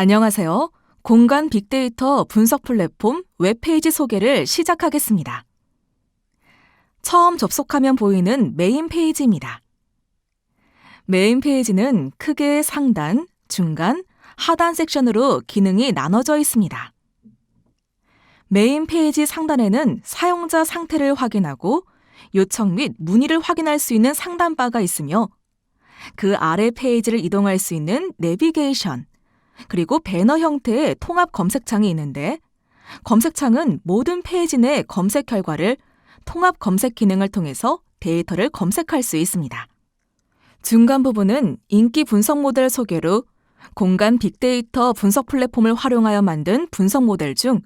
안녕하세요. 공간 빅데이터 분석 플랫폼 웹페이지 소개를 시작하겠습니다. 처음 접속하면 보이는 메인 페이지입니다. 메인 페이지는 크게 상단, 중간, 하단 섹션으로 기능이 나눠져 있습니다. 메인 페이지 상단에는 사용자 상태를 확인하고 요청 및 문의를 확인할 수 있는 상단바가 있으며 그 아래 페이지를 이동할 수 있는 내비게이션, 그리고 배너 형태의 통합 검색창이 있는데 검색창은 모든 페이지 내 검색 결과를 통합 검색 기능을 통해서 데이터를 검색할 수 있습니다. 중간 부분은 인기 분석 모델 소개로 공간 빅데이터 분석 플랫폼을 활용하여 만든 분석 모델 중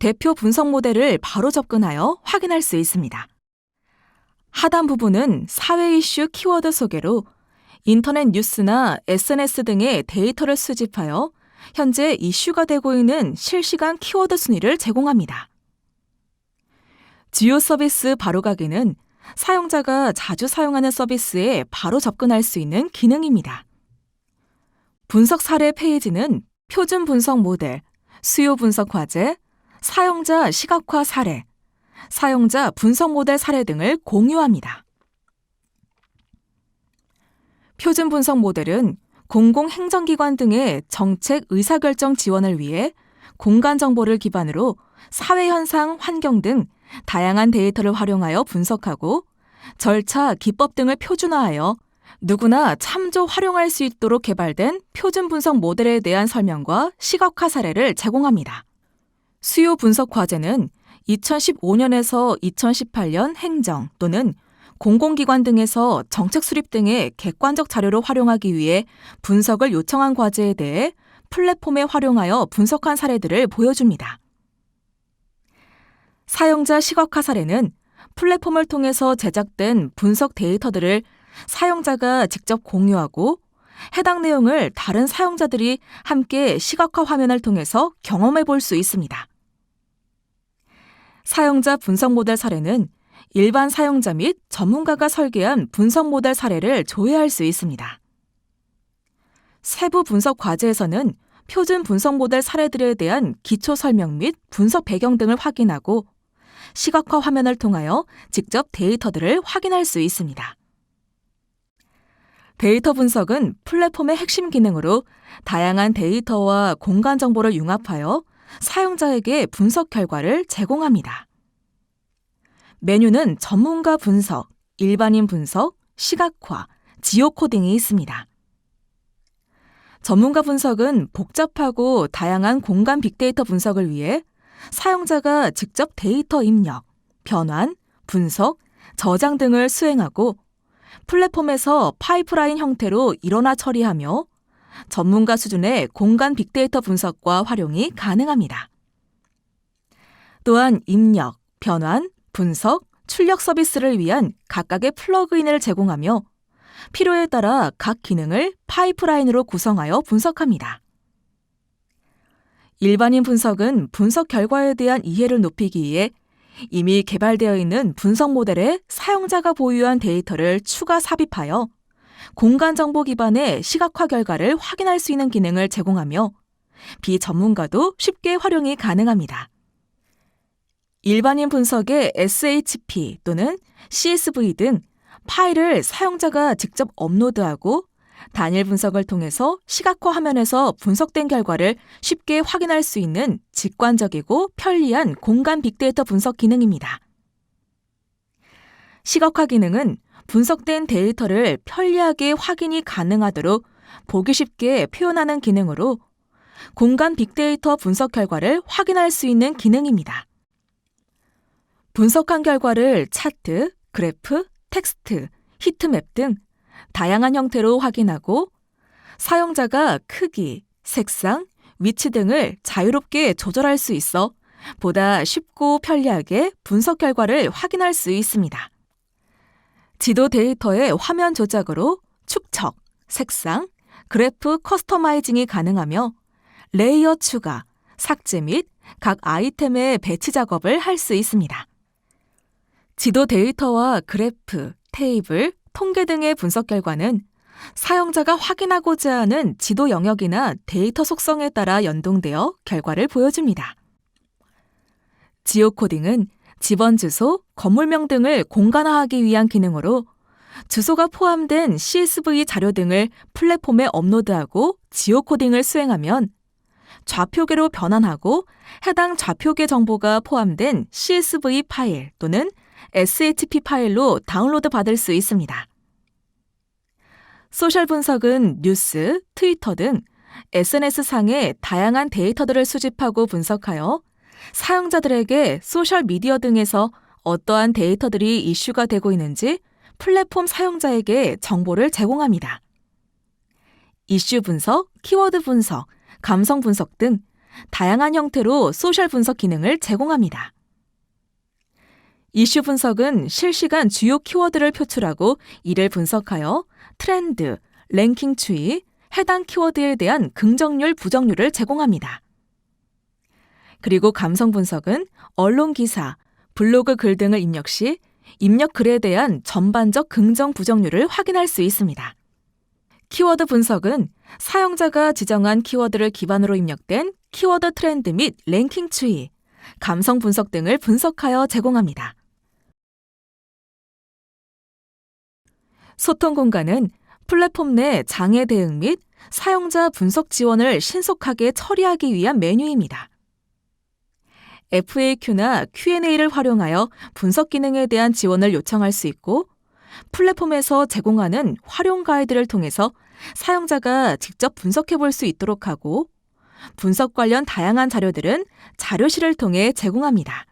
대표 분석 모델을 바로 접근하여 확인할 수 있습니다. 하단 부분은 사회 이슈 키워드 소개로 인터넷 뉴스나 SNS 등의 데이터를 수집하여 현재 이슈가 되고 있는 실시간 키워드 순위를 제공합니다. 주요 서비스 바로가기는 사용자가 자주 사용하는 서비스에 바로 접근할 수 있는 기능입니다. 분석 사례 페이지는 표준 분석 모델, 수요 분석 과제, 사용자 시각화 사례, 사용자 분석 모델 사례 등을 공유합니다. 표준 분석 모델은 공공행정기관 등의 정책 의사결정 지원을 위해 공간 정보를 기반으로 사회현상, 환경 등 다양한 데이터를 활용하여 분석하고 절차, 기법 등을 표준화하여 누구나 참조 활용할 수 있도록 개발된 표준 분석 모델에 대한 설명과 시각화 사례를 제공합니다. 수요 분석 과제는 2015년에서 2018년 행정 또는 공공기관 등에서 정책 수립 등의 객관적 자료를 활용하기 위해 분석을 요청한 과제에 대해 플랫폼에 활용하여 분석한 사례들을 보여줍니다. 사용자 시각화 사례는 플랫폼을 통해서 제작된 분석 데이터들을 사용자가 직접 공유하고 해당 내용을 다른 사용자들이 함께 시각화 화면을 통해서 경험해 볼 수 있습니다. 사용자 분석 모델 사례는 일반 사용자 및 전문가가 설계한 분석 모델 사례를 조회할 수 있습니다. 세부 분석 과제에서는 표준 분석 모델 사례들에 대한 기초 설명 및 분석 배경 등을 확인하고 시각화 화면을 통하여 직접 데이터들을 확인할 수 있습니다. 데이터 분석은 플랫폼의 핵심 기능으로 다양한 데이터와 공간 정보를 융합하여 사용자에게 분석 결과를 제공합니다. 메뉴는 전문가 분석, 일반인 분석, 시각화, 지오 코딩이 있습니다. 전문가 분석은 복잡하고 다양한 공간 빅데이터 분석을 위해 사용자가 직접 데이터 입력, 변환, 분석, 저장 등을 수행하고 플랫폼에서 파이프라인 형태로 일원화 처리하며 전문가 수준의 공간 빅데이터 분석과 활용이 가능합니다. 또한 입력, 변환, 분석, 출력 서비스를 위한 각각의 플러그인을 제공하며 필요에 따라 각 기능을 파이프라인으로 구성하여 분석합니다. 일반인 분석은 분석 결과에 대한 이해를 높이기 위해 이미 개발되어 있는 분석 모델에 사용자가 보유한 데이터를 추가 삽입하여 공간 정보 기반의 시각화 결과를 확인할 수 있는 기능을 제공하며 비전문가도 쉽게 활용이 가능합니다. 일반인 분석의 SHP 또는 CSV 등 파일을 사용자가 직접 업로드하고 단일 분석을 통해서 시각화 화면에서 분석된 결과를 쉽게 확인할 수 있는 직관적이고 편리한 공간 빅데이터 분석 기능입니다. 시각화 기능은 분석된 데이터를 편리하게 확인이 가능하도록 보기 쉽게 표현하는 기능으로 공간 빅데이터 분석 결과를 확인할 수 있는 기능입니다. 분석한 결과를 차트, 그래프, 텍스트, 히트맵 등 다양한 형태로 확인하고 사용자가 크기, 색상, 위치 등을 자유롭게 조절할 수 있어 보다 쉽고 편리하게 분석 결과를 확인할 수 있습니다. 지도 데이터의 화면 조작으로 축척, 색상, 그래프 커스터마이징이 가능하며 레이어 추가, 삭제 및 각 아이템의 배치 작업을 할 수 있습니다. 지도 데이터와 그래프, 테이블, 통계 등의 분석 결과는 사용자가 확인하고자 하는 지도 영역이나 데이터 속성에 따라 연동되어 결과를 보여줍니다. 지오코딩은 집원 주소, 건물명 등을 공간화하기 위한 기능으로 주소가 포함된 CSV 자료 등을 플랫폼에 업로드하고 지오코딩을 수행하면 좌표계로 변환하고 해당 좌표계 정보가 포함된 CSV 파일 또는 SHP 파일로 다운로드 받을 수 있습니다. 소셜 분석은 뉴스, 트위터 등 SNS상의 다양한 데이터들을 수집하고 분석하여 사용자들에게 소셜미디어 등에서 어떠한 데이터들이 이슈가 되고 있는지 플랫폼 사용자에게 정보를 제공합니다. 이슈 분석, 키워드 분석, 감성 분석 등 다양한 형태로 소셜 분석 기능을 제공합니다. 이슈 분석은 실시간 주요 키워드를 표출하고 이를 분석하여 트렌드, 랭킹 추이, 해당 키워드에 대한 긍정률, 부정률을 제공합니다. 그리고 감성 분석은 언론 기사, 블로그 글 등을 입력 시 입력 글에 대한 전반적 긍정, 부정률을 확인할 수 있습니다. 키워드 분석은 사용자가 지정한 키워드를 기반으로 입력된 키워드 트렌드 및 랭킹 추이, 감성 분석 등을 분석하여 제공합니다. 소통 공간은 플랫폼 내 장애 대응 및 사용자 분석 지원을 신속하게 처리하기 위한 메뉴입니다. FAQ나 Q&A를 활용하여 분석 기능에 대한 지원을 요청할 수 있고 플랫폼에서 제공하는 활용 가이드를 통해서 사용자가 직접 분석해 볼 수 있도록 하고 분석 관련 다양한 자료들은 자료실을 통해 제공합니다.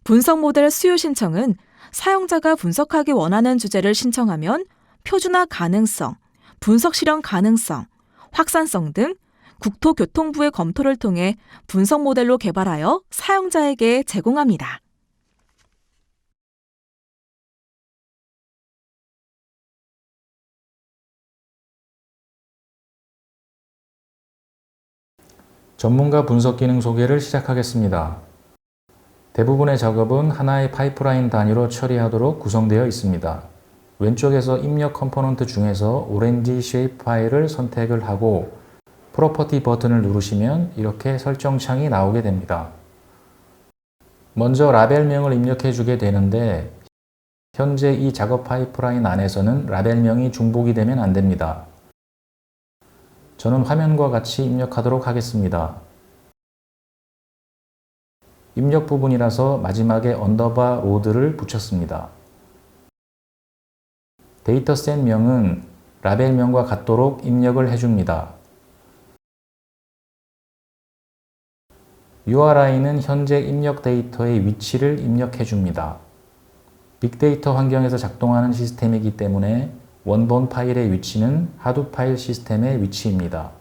분석 모델 수요 신청은 사용자가 분석하기 원하는 주제를 신청하면 표준화 가능성, 분석 실현 가능성, 확산성 등 국토교통부의 검토를 통해 분석 모델로 개발하여 사용자에게 제공합니다. 전문가 분석 기능 소개를 시작하겠습니다. 대부분의 작업은 하나의 파이프라인 단위로 처리하도록 구성되어 있습니다. 왼쪽에서 입력 컴포넌트 중에서 오렌지 쉐입 파일을 선택을 하고 프로퍼티 버튼을 누르시면 이렇게 설정 창이 나오게 됩니다. 먼저 라벨명을 입력해 주게 되는데 현재 이 작업 파이프라인 안에서는 라벨명이 중복이 되면 안 됩니다. 저는 화면과 같이 입력하도록 하겠습니다. 입력 부분이라서 마지막에 언더바 로드를 붙였습니다. 데이터셋 명은 라벨명과 같도록 입력을 해줍니다. URI는 현재 입력 데이터의 위치를 입력해 줍니다. 빅데이터 환경에서 작동하는 시스템이기 때문에 원본 파일의 위치는 하드 파일 시스템의 위치입니다.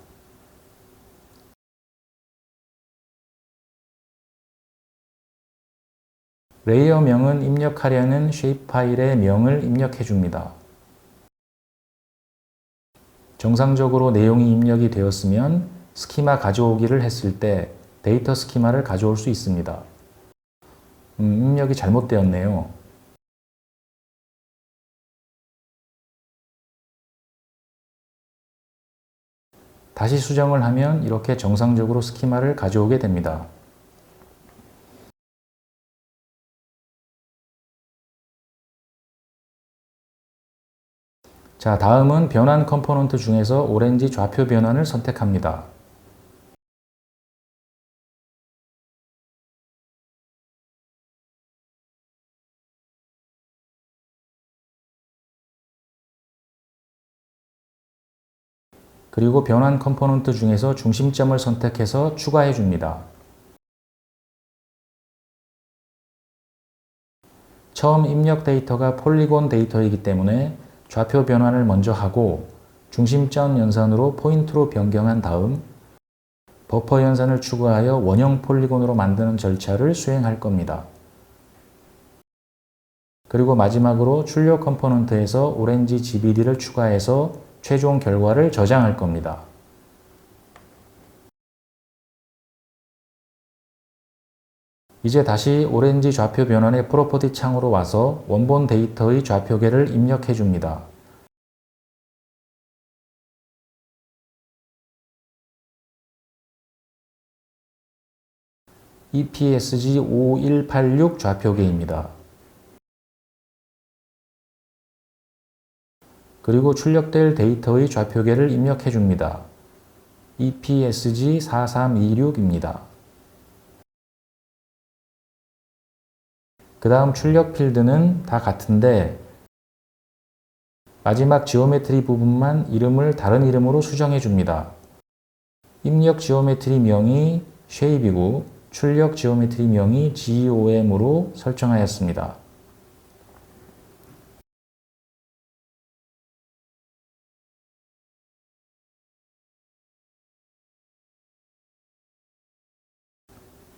레이어 명은 입력하려는 쉐입 파일의 명을 입력해 줍니다. 정상적으로 내용이 입력이 되었으면 스키마 가져오기를 했을 때 데이터 스키마를 가져올 수 있습니다. 입력이 잘못되었네요. 다시 수정을 하면 이렇게 정상적으로 스키마를 가져오게 됩니다. 자, 다음은 변환 컴포넌트 중에서 오렌지 좌표 변환을 선택합니다. 그리고 변환 컴포넌트 중에서 중심점을 선택해서 추가해 줍니다. 처음 입력 데이터가 폴리곤 데이터이기 때문에 좌표 변환을 먼저 하고 중심점 연산으로 포인트로 변경한 다음 버퍼 연산을 추가하여 원형 폴리곤으로 만드는 절차를 수행할 겁니다. 그리고 마지막으로 출력 컴포넌트에서 오렌지 GBD를 추가해서 최종 결과를 저장할 겁니다. 이제 다시 오렌지 좌표 변환의 프로퍼티 창으로 와서 원본 데이터의 좌표계를 입력해 줍니다. EPSG5186 좌표계입니다. 그리고 출력될 데이터의 좌표계를 입력해 줍니다. EPSG4326입니다. 그 다음 출력 필드는 다 같은데 마지막 지오메트리 부분만 이름을 다른 이름으로 수정해 줍니다. 입력 지오메트리 명이 shape이고 출력 지오메트리 명이 GOM으로 설정하였습니다.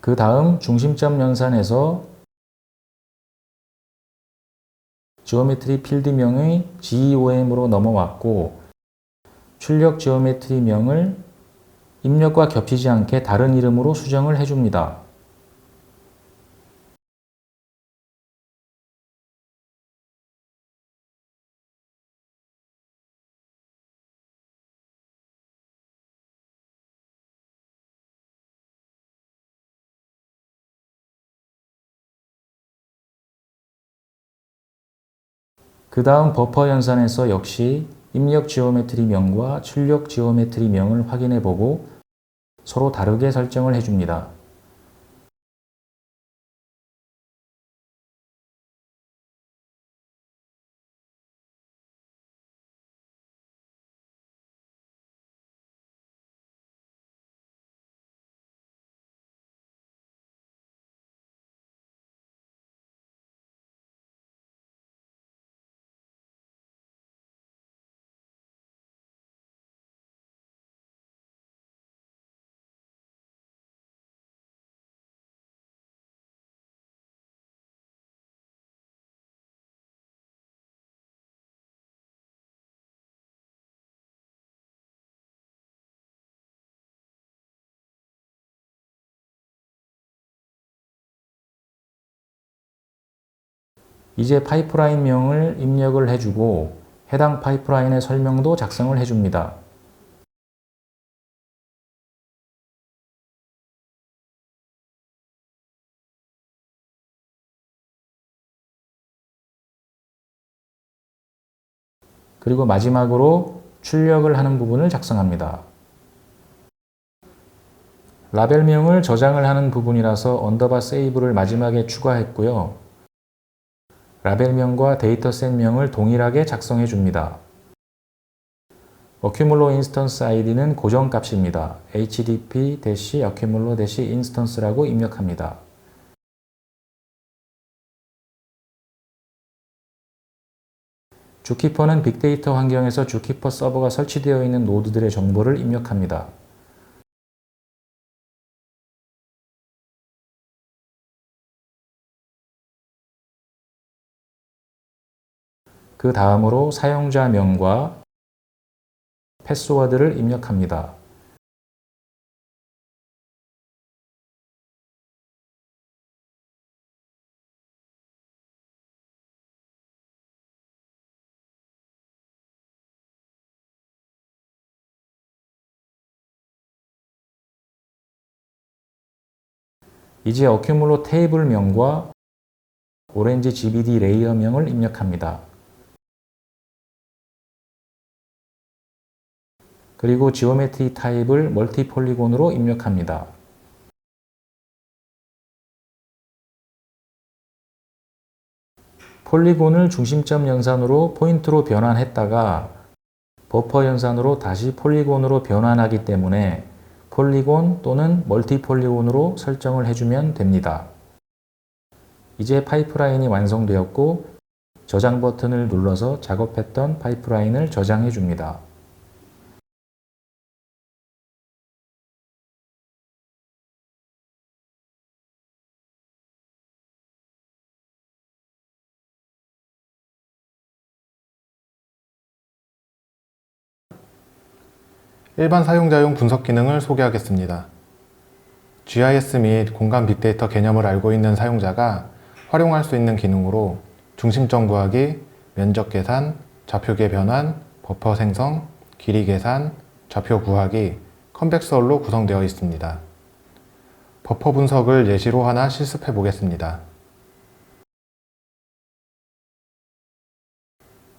그 다음 중심점 연산에서 지오메트리 필드명의 GOM으로 넘어왔고 출력 지오메트리 명을 입력과 겹치지 않게 다른 이름으로 수정을 해줍니다. 그 다음 버퍼 연산에서 역시 입력 지오메트리 명과 출력 지오메트리 명을 확인해 보고 서로 다르게 설정을 해줍니다. 이제 파이프라인명을 입력을 해주고 해당 파이프라인의 설명도 작성을 해줍니다. 그리고 마지막으로 출력을 하는 부분을 작성합니다. 라벨명을 저장을 하는 부분이라서 언더바 세이브를 마지막에 추가했고요. 라벨명과 데이터셋명을 동일하게 작성해 줍니다. 어큐물로 인스턴스 아이디는 고정값입니다. hdp-accumulo-instance라고 입력합니다. 주키퍼는 빅데이터 환경에서 주키퍼 서버가 설치되어 있는 노드들의 정보를 입력합니다. 그 다음으로 사용자명과 패스워드를 입력합니다. 이제 어큐물로 테이블명과 오렌지 GBD 레이어명을 입력합니다. 그리고 지오메트리 타입을 멀티폴리곤으로 입력합니다. 폴리곤을 중심점 연산으로 포인트로 변환했다가 버퍼 연산으로 다시 폴리곤으로 변환하기 때문에 폴리곤 또는 멀티폴리곤으로 설정을 해주면 됩니다. 이제 파이프라인이 완성되었고 저장 버튼을 눌러서 작업했던 파이프라인을 저장해 줍니다. 일반 사용자용 분석 기능을 소개하겠습니다. GIS 및 공간 빅데이터 개념을 알고 있는 사용자가 활용할 수 있는 기능으로 중심점 구하기, 면적 계산, 좌표계 변환, 버퍼 생성, 길이 계산, 좌표 구하기, 컨벡서홀로 구성되어 있습니다. 버퍼 분석을 예시로 하나 실습해 보겠습니다.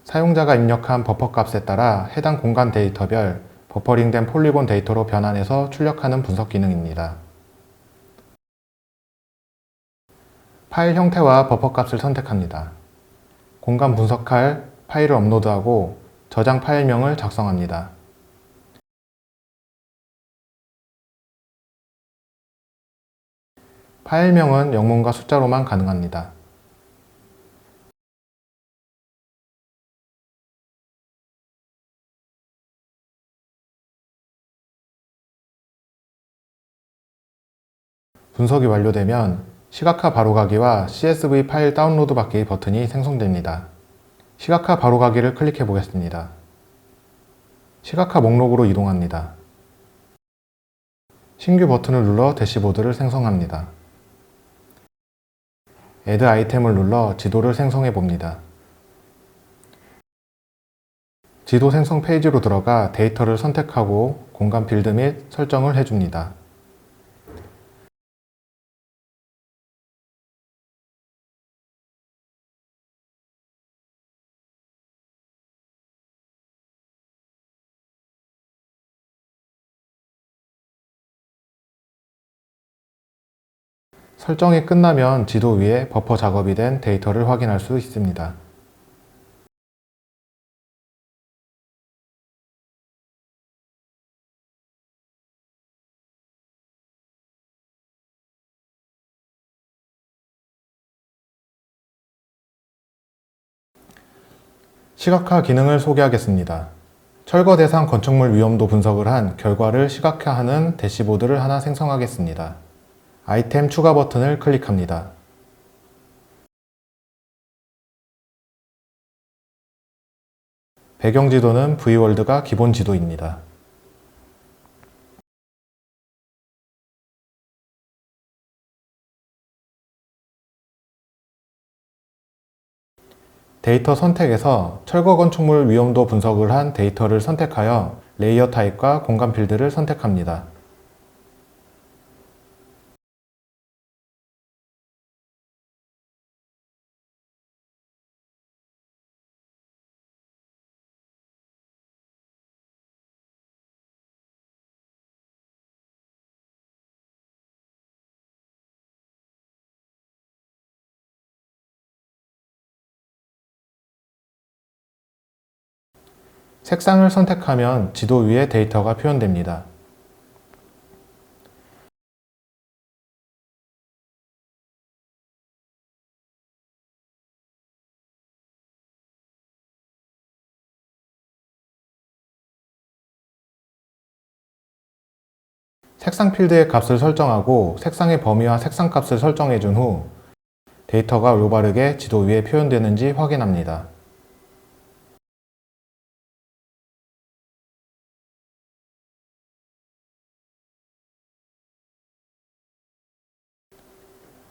사용자가 입력한 버퍼 값에 따라 해당 공간 데이터별 버퍼링된 폴리곤 데이터로 변환해서 출력하는 분석 기능입니다. 파일 형태와 버퍼 값을 선택합니다. 공간 분석할 파일을 업로드하고 저장 파일명을 작성합니다. 파일명은 영문과 숫자로만 가능합니다. 분석이 완료되면 시각화 바로가기와 CSV 파일 다운로드 받기 버튼이 생성됩니다. 시각화 바로가기를 클릭해 보겠습니다. 시각화 목록으로 이동합니다. 신규 버튼을 눌러 대시보드를 생성합니다. Add 아이템을 눌러 지도를 생성해 봅니다. 지도 생성 페이지로 들어가 데이터를 선택하고 공간 빌드 및 설정을 해줍니다. 설정이 끝나면 지도 위에 버퍼 작업이 된 데이터를 확인할 수 있습니다. 시각화 기능을 소개하겠습니다. 철거 대상 건축물 위험도 분석을 한 결과를 시각화하는 대시보드를 하나 생성하겠습니다. 아이템 추가 버튼을 클릭합니다. 배경 지도는 V월드가 기본 지도입니다. 데이터 선택에서 철거 건축물 위험도 분석을 한 데이터를 선택하여 레이어 타입과 공간 필드를 선택합니다. 색상을 선택하면 지도 위에 데이터가 표현됩니다. 색상 필드의 값을 설정하고 색상의 범위와 색상 값을 설정해 준 후 데이터가 올바르게 지도 위에 표현되는지 확인합니다.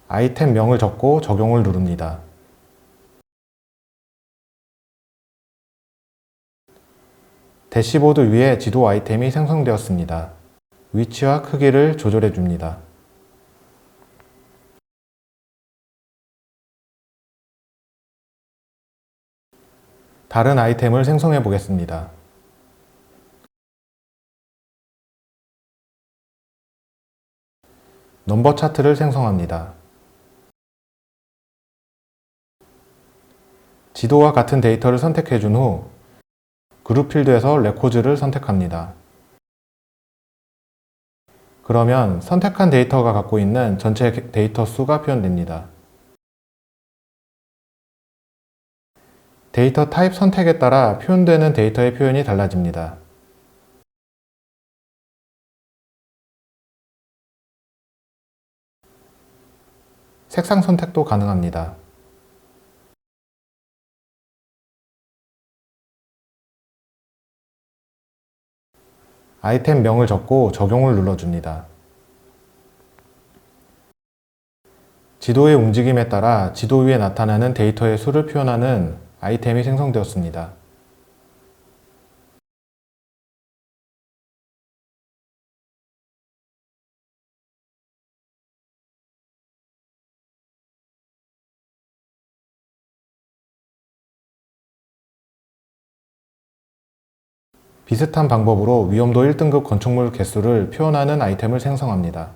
아이템 명을 적고 적용을 누릅니다. 대시보드 위에 지도 아이템이 생성되었습니다. 위치와 크기를 조절해 줍니다. 다른 아이템을 생성해 보겠습니다. 넘버 차트를 생성합니다. 지도와 같은 데이터를 선택해 준 후 그룹 필드에서 레코즈를 선택합니다. 그러면 선택한 데이터가 갖고 있는 전체 데이터 수가 표현됩니다. 데이터 타입 선택에 따라 표현되는 데이터의 표현이 달라집니다. 색상 선택도 가능합니다. 아이템 명을 적고 적용을 눌러줍니다. 지도의 움직임에 따라 지도 위에 나타나는 데이터의 수를 표현하는 아이템이 생성되었습니다. 비슷한 방법으로 위험도 1등급 건축물 개수를 표현하는 아이템을 생성합니다.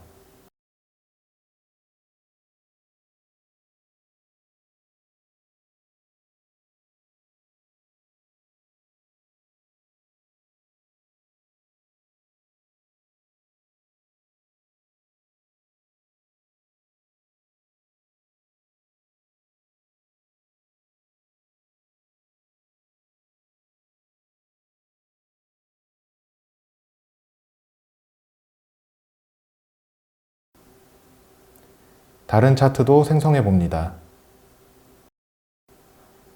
다른 차트도 생성해 봅니다.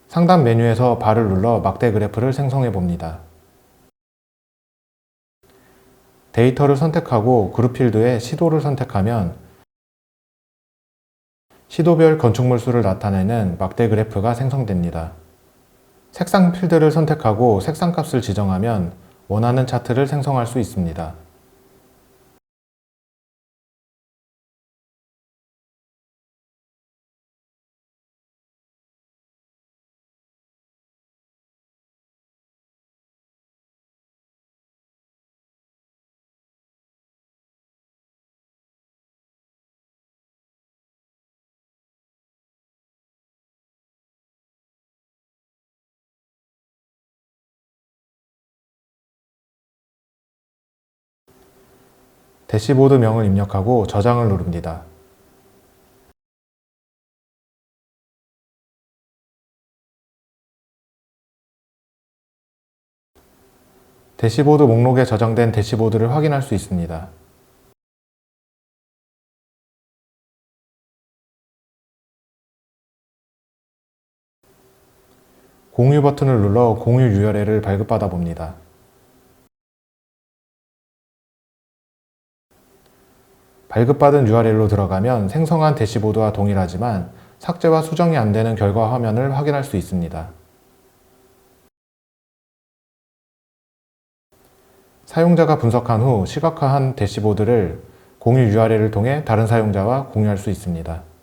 상단 메뉴에서 발을 눌러 막대 그래프를 생성해 봅니다. 데이터를 선택하고 그룹 필드에 시도를 선택하면 시도별 건축물 수를 나타내는 막대 그래프가 생성됩니다. 색상 필드를 선택하고 색상 값을 지정하면 원하는 차트를 생성할 수 있습니다. 대시보드명을 입력하고 저장을 누릅니다. 대시보드 목록에 저장된 대시보드를 확인할 수 있습니다. 공유 버튼을 눌러 공유 URL을 발급받아 봅니다. 발급받은 URL로 들어가면 생성한 대시보드와 동일하지만 삭제와 수정이 안 되는 결과 화면을 확인할 수 있습니다. 사용자가 분석한 후 시각화한 대시보드를 공유 URL을 통해 다른 사용자와 공유할 수 있습니다.